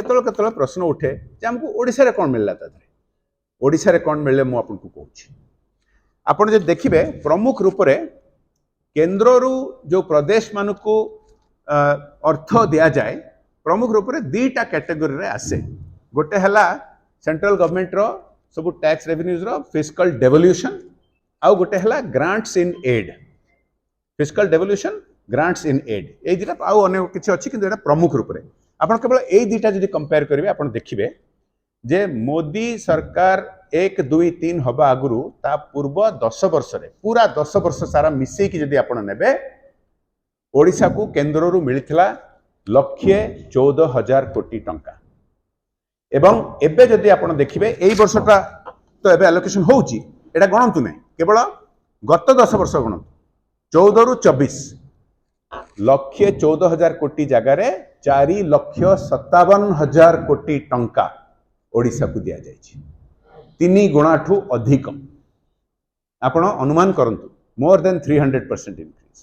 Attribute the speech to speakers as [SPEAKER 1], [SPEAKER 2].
[SPEAKER 1] केतल प्रश्न उठे जे आमको ओडिशा रे कोन मिलला तादरे ओडिशा रे कोन मिलले मु आपन को कहूची आपण जे देखिबे प्रमुख रूप रे केंद्र रु जो प्रदेश मान को अर्थ दिया जाए प्रमुख रूप रे दीटा कैटेगरी रे आसे गोटे हला सेंट्रल गवर्नमेंट रो सब टैक्स रेवेन्यूज रो फिस्कल डेवोल्यूशन आउ गोटे हला grants in aid fiscal devolution grants in aid ए दिटा आउ अनेक किछि अछि किंतु एटा प्रमुख रूप रे आपण केवल ए दिटा जदि कंपेयर करिवे आपण देखिबे जे मोदी सरकार 1 2 3 हबा आगुरु ता पूर्व 10 वर्ष रे पूरा 10 वर्ष सारा मिसई की जदि आपण नेबे ओडिशा को केंद्र रु मिलिथिला 1,14,000 कोटी टंका एवं एबे जदि आपण देखिबे एई वर्षटा तो एबे एलोकेशन होउची एटा गणंतु नै केवल गत 10 वर्ष गणंतु 14 रु 24 1,14,000 कोटी जगार 4,57,000 कोटी टंका ओडिशा को दिया जाइए 3 गुणा ठू अधिक आपण अनुमान करंतु मोर देन 300% इंक्रीज